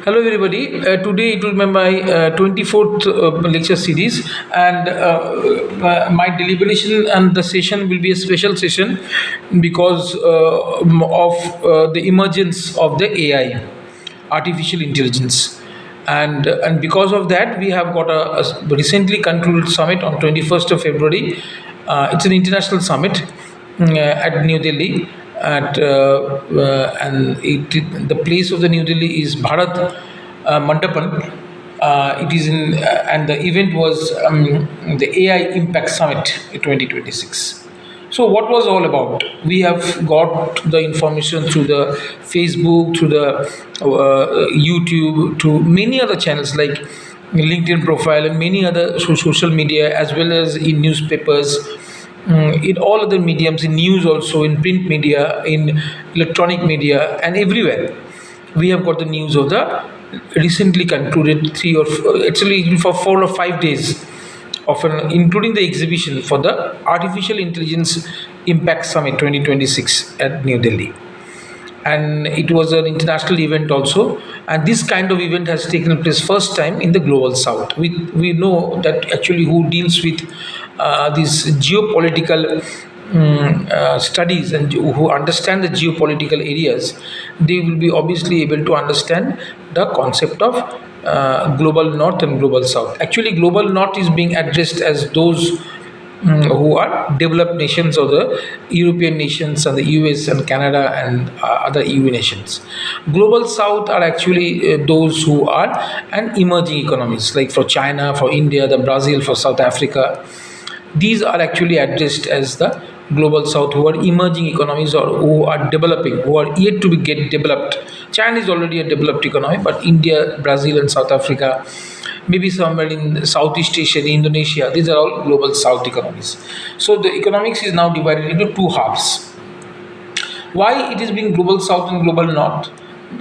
Hello, everybody. Today it will be my 24th lecture series, and my deliberation and the session will be a special session because of the emergence of the AI, artificial intelligence. And because of that, we have got a recently concluded summit on 21st of February. It's an international summit at New Delhi. The place of the New Delhi is Bharat Mandapan. It is in and the event was the AI Impact Summit 2026. So what was all about? We have got the information through the Facebook, through the YouTube, to many other channels like LinkedIn profile and many other social media, as well as in newspapers, in all other mediums, in news also, in print media, in electronic media, and everywhere. We have got the news of the recently concluded actually for 4 or 5 days of including the exhibition for the Artificial Intelligence Impact Summit 2026 at New Delhi. And it was an international event also, and this kind of event has taken place first time in the global south. We know that actually who deals with these geopolitical studies and who understand the geopolitical areas, they will be obviously able to understand the concept of global north and global south. Actually, global north is being addressed as those who are developed nations, or the European nations and the US and Canada and other EU nations. Global South are actually those who are an emerging economies, like for China, for India, the Brazil, for South Africa. These are actually addressed as the global south, who are emerging economies or who are developing, who are yet to be get developed. China is already a developed economy, but India, Brazil, and South Africa, maybe somewhere in Southeast Asia, Indonesia, these are all global south economies. So the economics is now divided into two halves. Why it is being global south and global north?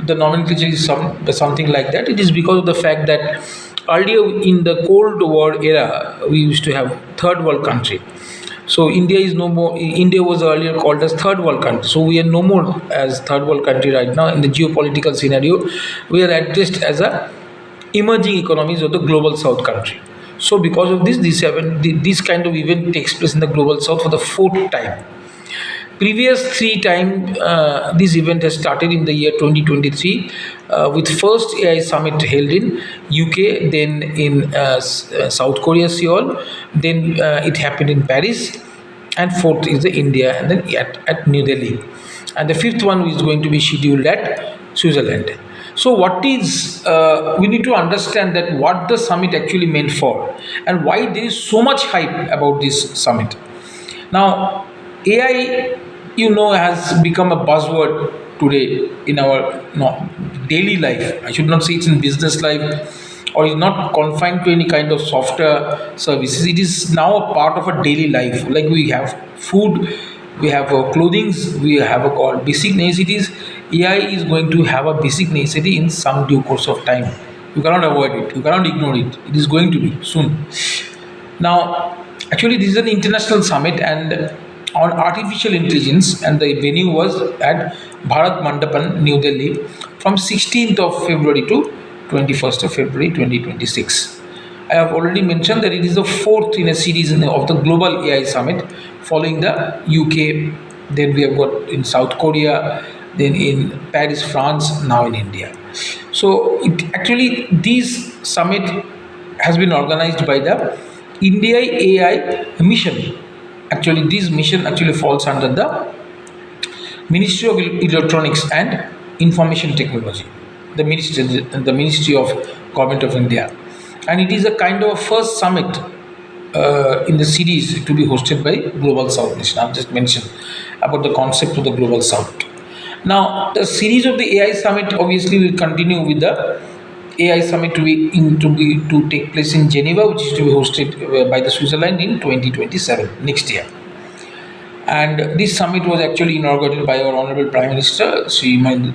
The nomenclature is something like that. It is because of the fact that earlier in the Cold War era, we used to have third world country. So India is no more. India was earlier called as third world country. So we are no more as third world country right now. In the geopolitical scenario, we are addressed as a emerging economies of the global south country. So because of this kind of event takes place in the global south for the fourth time. Previous three times, this event has started in the year 2023 with first AI summit held in UK, then in South Korea, Seoul, then it happened in Paris, and fourth is the India, and then at New Delhi, and the fifth one is going to be scheduled at Switzerland. So what is we need to understand that what the summit actually meant for, and why there is so much hype about this summit. Now, AI, has become a buzzword today in our daily life. I should not say it's in business life, or is not confined to any kind of software services. It is now a part of a daily life. Like we have food, we have clothing, we have called basic necessities. AI is going to have a basic necessity in some due course of time. You cannot avoid it. You cannot ignore it. It is going to be soon. Now, actually, this is an international summit and on artificial intelligence, and the venue was at Bharat Mandapan, New Delhi, from 16th of February to 21st of February 2026. I have already mentioned that it is the fourth in a series of the Global AI Summit, following the UK, then we have got in South Korea, then in Paris, France, now in India. So this summit has been organized by the India AI mission. Actually, this mission actually falls under the Ministry of Electronics and Information Technology, the Ministry of Government of India, and it is a kind of first summit in the series to be hosted by Global South Nation. I've just mentioned about the concept of the Global South. Now, the series of the AI Summit obviously will continue with the AI Summit to take place in Geneva, which is to be hosted by the Switzerland in 2027, next year. And this summit was actually inaugurated by our Honorable Prime Minister, Sri Narendra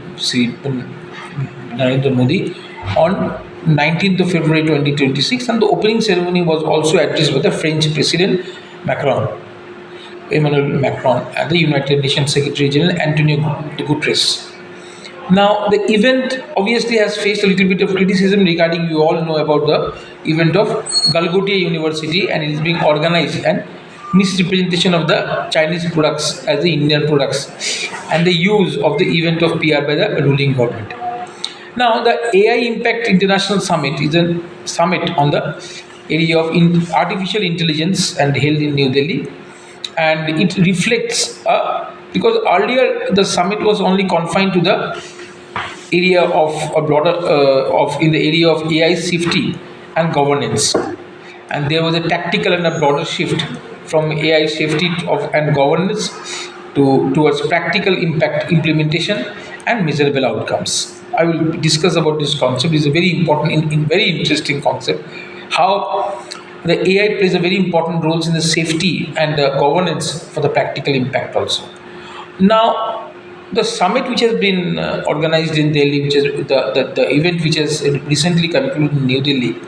Modi, on 19th of February 2026, and the opening ceremony was also addressed by the French President Emmanuel Macron, and the United Nations Secretary General Antonio Guterres. Now, the event obviously has faced a little bit of criticism regarding, you all know about the event of Galgotia University, and it is being organized and misrepresentation of the Chinese products as the Indian products, and the use of the event of PR by the ruling government. Now, the AI Impact International Summit is a summit on the area of artificial intelligence and held in New Delhi, and it reflects because earlier the summit was only confined to the area of a broader of in the area of AI safety and governance, and there was a tactical and a broader shift from AI safety and governance towards practical impact implementation and measurable outcomes. I will discuss about this concept. It's a very important, very interesting concept. How the AI plays a very important roles in the safety and the governance for the practical impact also. Now, the summit which has been organized in Delhi, which is the event which has recently concluded in New Delhi,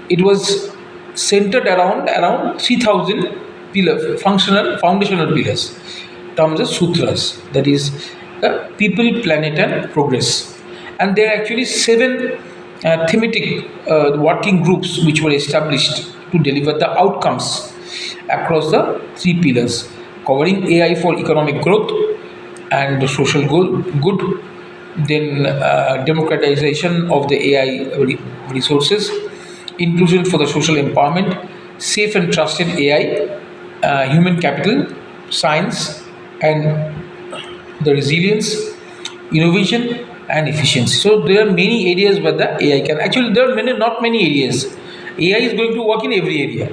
it was centered around 3,000 functional foundational pillars, terms of sutras. That is the people, planet, and progress. And there are actually seven thematic working groups which were established to deliver the outcomes across the three pillars, covering AI for economic growth and social good, then democratization of the AI resources, inclusion for the social empowerment, safe and trusted AI, human capital, science, and the resilience, innovation, and efficiency. So there are many areas where the AI can actually. There are not many areas. AI is going to work in every area.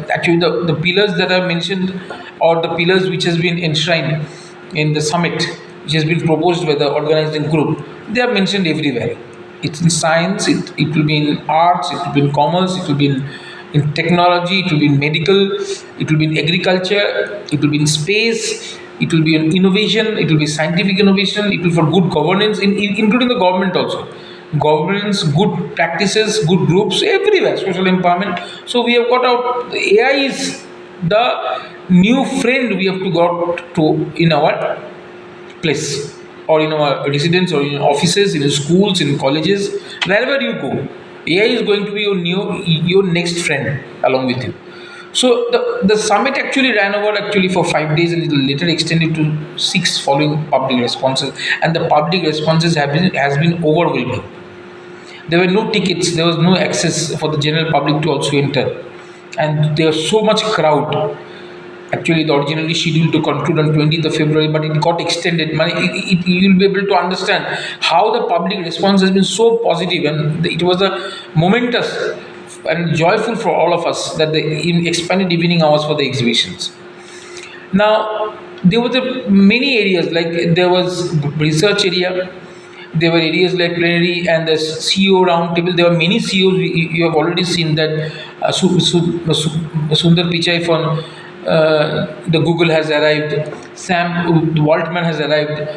Actually, the pillars that I mentioned, or the pillars which has been enshrined in the summit, which has been proposed by the organizing group, they are mentioned everywhere. It's in science, it will be in arts, it will be in commerce, it will be in technology, it will be in medical, it will be in agriculture, it will be in space, it will be in innovation, it will be scientific innovation, it will be for good governance, including the government also. Governance, good practices, good groups, everywhere, social empowerment. So we have got out, the AI is the new friend we have to got to in our place, or in our residence, or in offices, in schools, in colleges, wherever you go. AI is going to be your next friend along with you. So the summit actually ran over actually for 5 days, and it later extended to 6 following public responses, and the public responses has been overwhelming. There were no tickets, there was no access for the general public to also enter, and there was so much crowd. Actually, the originally scheduled to conclude on 20th of February, but it got extended. You'll be able to understand how the public response has been so positive, and it was a momentous and joyful for all of us that the expanded evening hours for the exhibitions. Now, there were many areas, like there was research area, there were areas like plenary and the CEO roundtable. There were many CEOs. You have already seen that Sundar Pichai from the Google has arrived. Sam Waltman has arrived.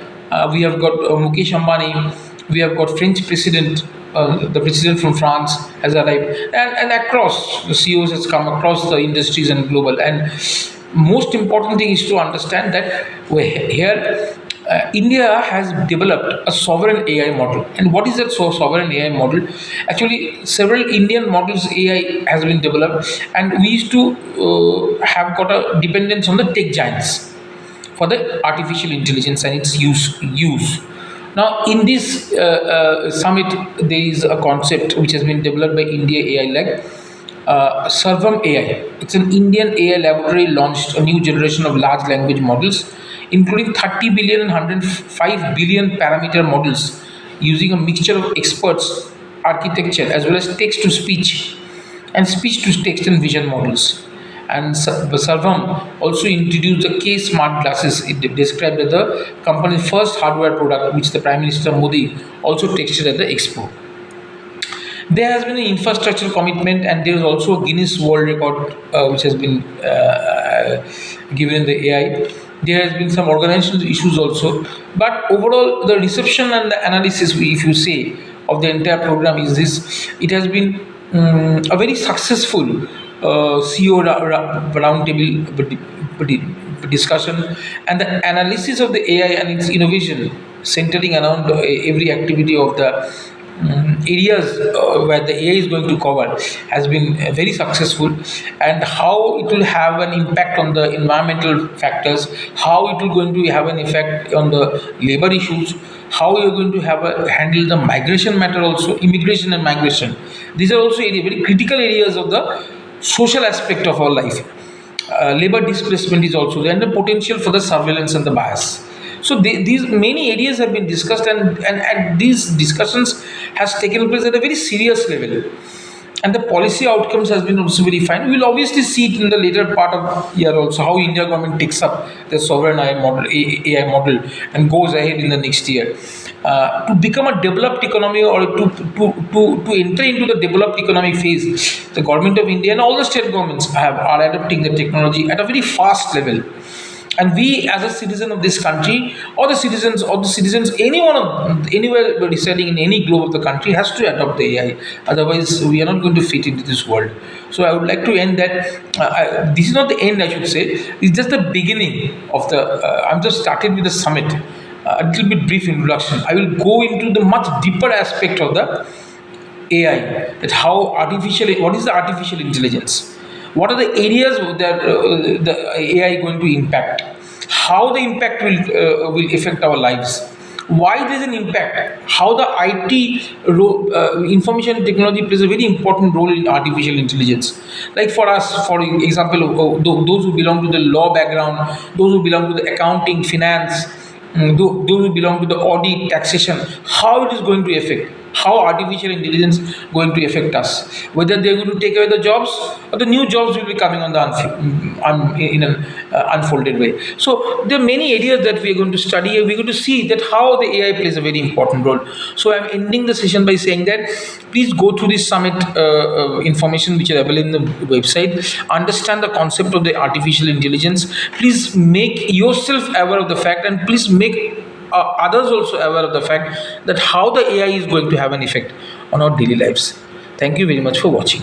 We have got Mukesh Ambani. We have got French president. The president from France has arrived, and across the CEOs has come across the industries and global. And most important thing is to understand that here India has developed a sovereign AI model. And what is that sovereign AI model? Actually, several Indian models AI has been developed, and we used to have got a dependence on the tech giants for the artificial intelligence and its use. Now, in this summit, there is a concept which has been developed by India AI Lab, Sarvam AI. It's an Indian AI laboratory launched a new generation of large language models, including 30 billion and 105 billion parameter models, using a mixture of experts, architecture, as well as text to speech and speech to text and vision models. And Sarvam also introduced the K Smart glasses. It described as the company's first hardware product, which the Prime Minister Modi also texted at the expo. There has been an infrastructure commitment, and there is also a Guinness World Record which has been given in the AI. There has been some organizational issues also, but overall, the reception and the analysis, if you say, of the entire program is this: it has been a very successful CEO roundtable discussion, and the analysis of the AI and its innovation centering around every activity of the areas where the AI is going to cover has been very successful, and how it will have an impact on the environmental factors, how it will going to have an effect on the labor issues, how you are going to have handle the migration matter also, immigration and migration. These are also very critical areas of the social aspect of our life. Labor displacement is also there, and the potential for the surveillance and the bias. So these many areas have been discussed, and these discussions has taken place at a very serious level, and the policy outcomes has been also very fine. We will obviously see it in the later part of year also, how India government takes up the sovereign AI model and goes ahead in the next year. To become a developed economy, or to enter into the developed economic phase, the government of India and all the state governments are adopting the technology at a very fast level. And we, as a citizen of this country, or the citizens anyone anywhere residing in any globe of the country, has to adopt the AI. Otherwise we are not going to fit into this world. So I would like to end that. This is not the end, I should say. It's just the beginning of the I'm just started with the summit. A little bit brief introduction. I will go into the much deeper aspect of the AI, that what is the artificial intelligence, what are the areas that the AI going to impact, how the impact will affect our lives, why there is an impact, how the information technology plays a very important role in artificial intelligence. Like for us, for example, those who belong to the law background, those who belong to the accounting, finance, those who belong to the audit, taxation, how it is going to affect, how artificial intelligence going to affect us, whether they're going to take away the jobs, or the new jobs will be coming on the in an unfolded way. So there are many areas that we are going to study, and we're going to see that how the AI plays a very important role. So I'm ending the session by saying that please go through this summit information which are available in the website, understand the concept of the artificial intelligence, please make yourself aware of the fact, and please make others also aware of the fact that how the AI is going to have an effect on our daily lives. Thank you very much for watching.